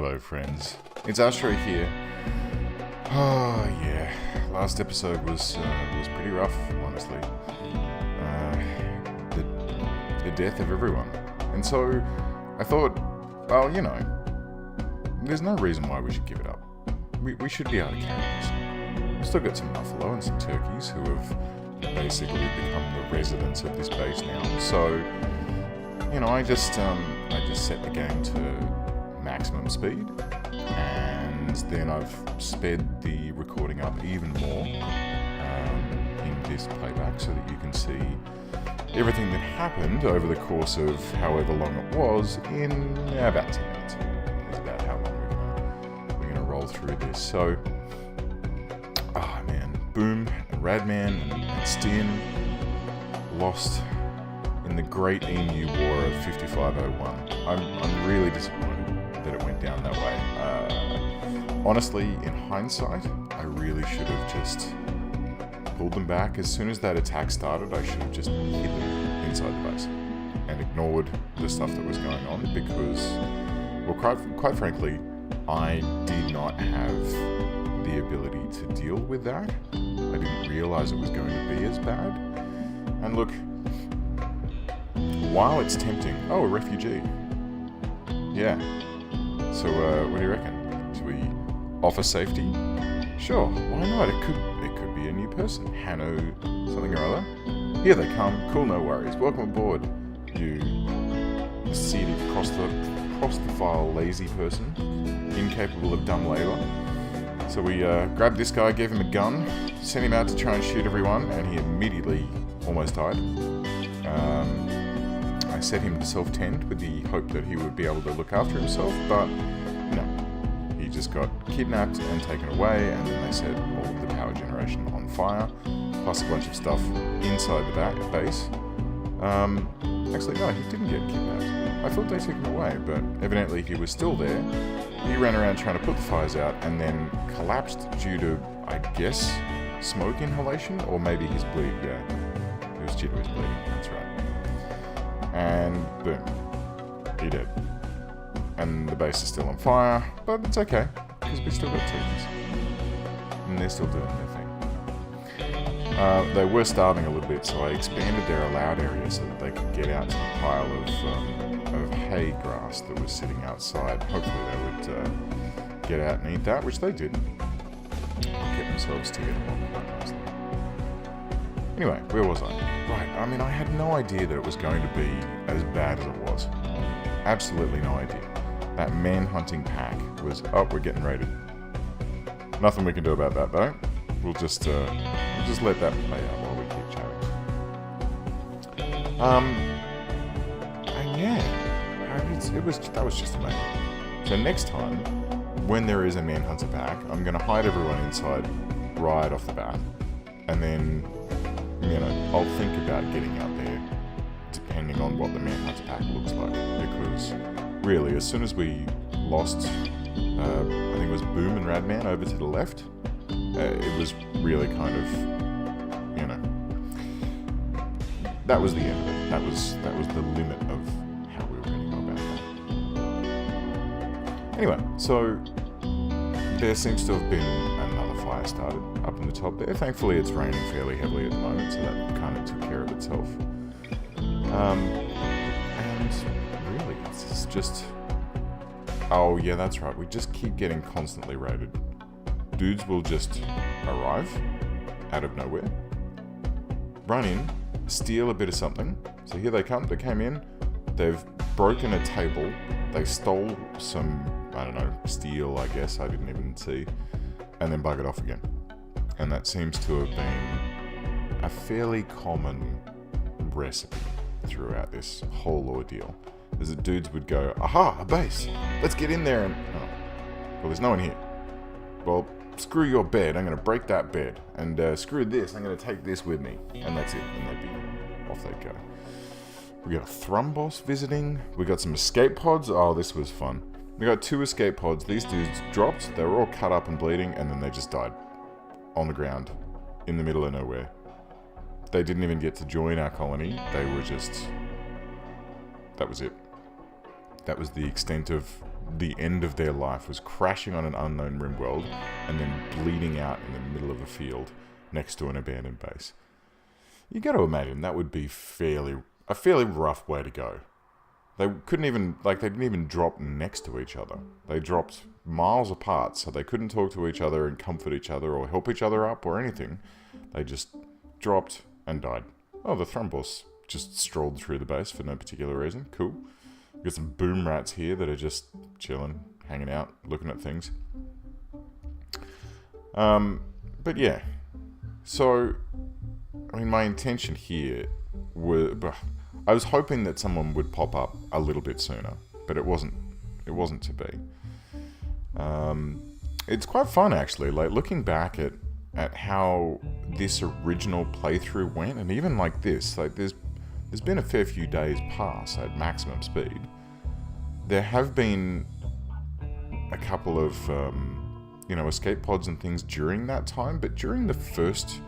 Hello friends, it's Astro here. Oh yeah, last episode was pretty rough, honestly. The death of everyone. And so, I thought, well, you know, there's no reason why we should give it up. We should be able to carry this. We've still got some buffalo and some turkeys who have basically become the residents of this base now. So, you know, I just set the game to maximum speed, and then I've sped the recording up even more in this playback so that you can see everything that happened over the course of however long it was in about 10 minutes. Is about how long we're gonna roll through this. So, oh man, Boom and Radman and Stin lost in the Great Emu War of 5501. I'm really disappointed that it went down that way. Honestly, in hindsight, I really should have just pulled them back. As soon as that attack started, I should have just hid them inside the base and ignored the stuff that was going on because, well, quite frankly, I did not have the ability to deal with that. I didn't realize it was going to be as bad. And look, while it's tempting... Oh, a refugee. Yeah. So, what do you reckon? Should we offer safety? Sure, why not? It could be a new person. Hanno something or other. Here they come. Cool, no worries. Welcome aboard, you seedy cross-the-file lazy person, incapable of dumb labor. So we grabbed this guy, gave him a gun, sent him out to try and shoot everyone, and he immediately almost died. I set him to self-tend with the hope that he would be able to look after himself, but no. He just got kidnapped and taken away, and then they set all of the power generation on fire, plus a bunch of stuff inside the base. Actually, no, he didn't get kidnapped. I thought they took him away, but evidently he was still there. He ran around trying to put the fires out, and then collapsed due to, I guess, smoke inhalation, or maybe his bleed, yeah. It was due to his bleeding, that's right. And boom, he did. And the base is still on fire, but it's okay, because we still got teams. And they're still doing their thing. They were starving a little bit, so I expanded their allowed area so that they could get out to the pile of hay grass that was sitting outside. Hopefully they would get out and eat that, which they did. Get themselves together quite nicely. Anyway, where was I? Right, I mean, I had no idea that it was going to be as bad as it was. Absolutely no idea. That man-hunting pack was, oh, we're getting raided. Nothing we can do about that, though. We'll just let that play out while we keep chatting. And yeah, that was just amazing. So next time, when there is a manhunter pack, I'm going to hide everyone inside right off the bat, and then, you know, I'll think about getting out there depending on what the manhunter pack looks like, because really, as soon as we lost, I think it was Boom and Radman over to the left, it was really kind of, you know, that was the end of it. That was the limit of how we were going to go about that. Anyway, so there seems to have been another fire started up in the top there. Thankfully, it's raining fairly heavily at the moment, so that kind of took care of itself. And really, it's just... Oh, yeah, that's right. We just keep getting constantly raided. Dudes will just arrive out of nowhere, run in, steal a bit of something. So here they come. They came in. They've broken a table. They stole some, I don't know, steel, I guess. I didn't even see. And then buggered off again. And that seems to have been a fairly common recipe throughout this whole ordeal. Is that dudes would go, aha, a base, let's get in there, and oh, well, there's no one here. Well, screw your bed, I'm going to break that bed, and screw this, I'm going to take this with me, and that's it, and off they'd go. We got a Thrum boss visiting, we got some escape pods. Oh, this was fun. We got 2 escape pods. These dudes dropped, they were all cut up and bleeding, and then they just died on the ground in the middle of nowhere. They didn't even get to join our colony. They were just... That was it. That was the extent of the end of their life was crashing on an unknown Rimworld and then bleeding out in the middle of a field next to an abandoned base. You got to imagine that would be a fairly rough way to go. They couldn't even, they didn't even drop next to each other. They dropped miles apart, so they couldn't talk to each other and comfort each other or help each other up or anything. They just dropped and died. Oh, the Thrumbos just strolled through the base for no particular reason. Cool. We've got some boom rats here that are just chilling, hanging out, looking at things. But yeah. So, I mean, my intention here I was hoping that someone would pop up a little bit sooner, but it wasn't to be. It's quite fun, actually, like looking back at how this original playthrough went, and even like this, like there's been a fair few days pass at maximum speed. There have been a couple of escape pods and things during that time, but during the first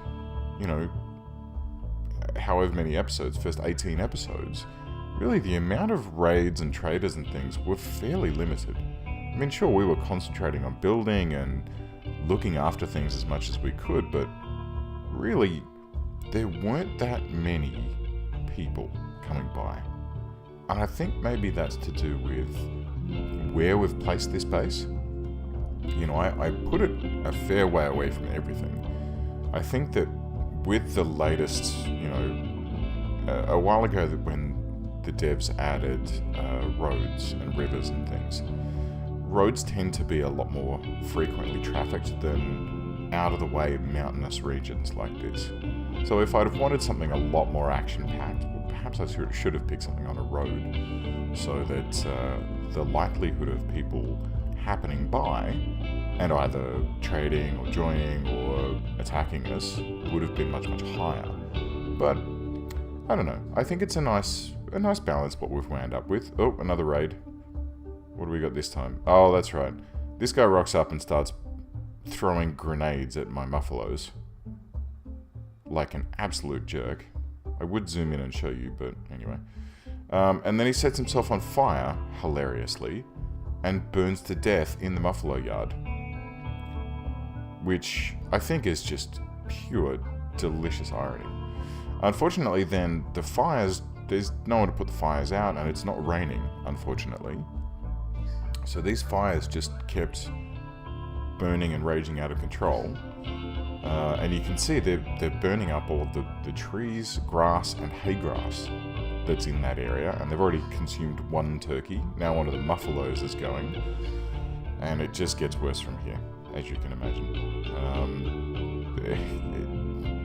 however many episodes, first 18 episodes, really the amount of raids and traders and things were fairly limited. I mean, sure, we were concentrating on building and looking after things as much as we could, but really, there weren't that many people coming by. And I think maybe that's to do with where we've placed this base. I put it a fair way away from everything. I think that with the latest, a while ago when the devs added roads and rivers and things, roads tend to be a lot more frequently trafficked than out-of-the-way mountainous regions like this. So if I'd have wanted something a lot more action-packed, well, perhaps I should have picked something on a road, so that the likelihood of people happening by and either trading or joining or attacking us would have been much, much higher. But I don't know. I think it's a nice balance what we've wound up with. Oh, another raid. What do we got this time? Oh, that's right. This guy rocks up and starts throwing grenades at my muffalos. Like an absolute jerk. I would zoom in and show you, but anyway. And then he sets himself on fire, hilariously, and burns to death in the muffalo yard. Which I think is just pure, delicious irony. Unfortunately, then, the fires, there's no one to put the fires out, and it's not raining, unfortunately. So these fires just kept burning and raging out of control. And you can see they're burning up all of the trees, grass, and hay grass that's in that area. And they've already consumed one turkey. Now one of the muffalos is going. And it just gets worse from here, as you can imagine.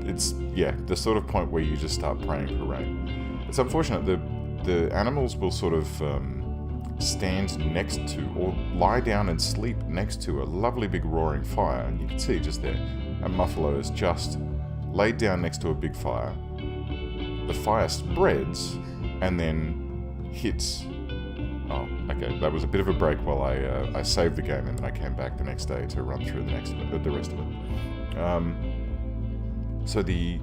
It's the sort of point where you just start praying for rain. It's unfortunate. The animals will sort of stand next to or lie down and sleep next to a lovely big roaring fire. And you can see just there, a muffalo is just laid down next to a big fire. The fire spreads and then hits. Oh, okay. That was a bit of a break while I saved the game, and then I came back the next day to run through the rest of it. So the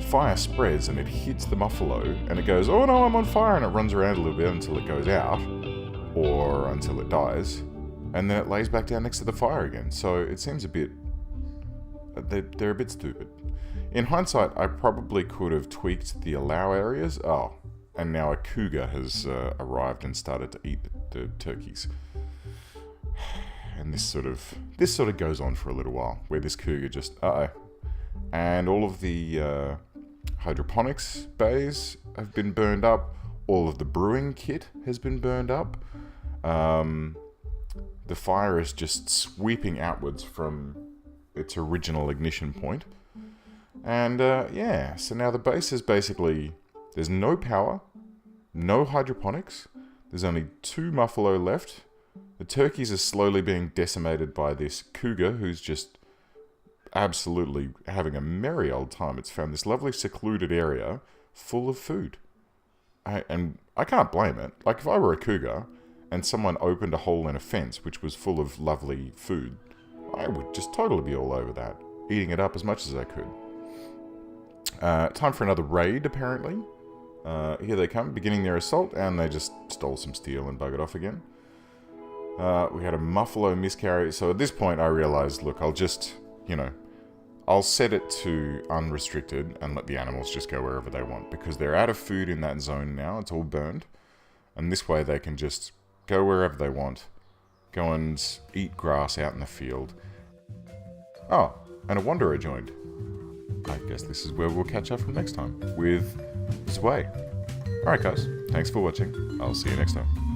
fire spreads and it hits the muffalo, and it goes, "Oh no, I'm on fire!" and it runs around a little bit until it goes out, or until it dies, and then it lays back down next to the fire again. So it seems a bit. They're a bit stupid. In hindsight, I probably could have tweaked the allow areas. Oh. And now a cougar has arrived and started to eat the turkeys. And this sort of goes on for a little while, where this cougar just and all of the hydroponics bays have been burned up. All of the brewing kit has been burned up. The fire is just sweeping outwards from its original ignition point. And so now the base is basically, there's no power, no hydroponics, there's only 2 muffalo left. The turkeys are slowly being decimated by this cougar who's just absolutely having a merry old time. It's found this lovely secluded area full of food. And I can't blame it. Like, if I were a cougar and someone opened a hole in a fence which was full of lovely food, I would just totally be all over that, eating it up as much as I could. Time for another raid, apparently. Here they come, beginning their assault, and they just stole some steel and buggered off again. We had a muffalo miscarry. So at this point I realized, look, I'll just, I'll set it to unrestricted and let the animals just go wherever they want, because they're out of food in that zone now. It's all burned. And this way they can just go wherever they want. Go and eat grass out in the field. Oh, and a wanderer joined. I guess this is where we'll catch up from next time with Zwei. Alright guys, thanks for watching. I'll see you next time.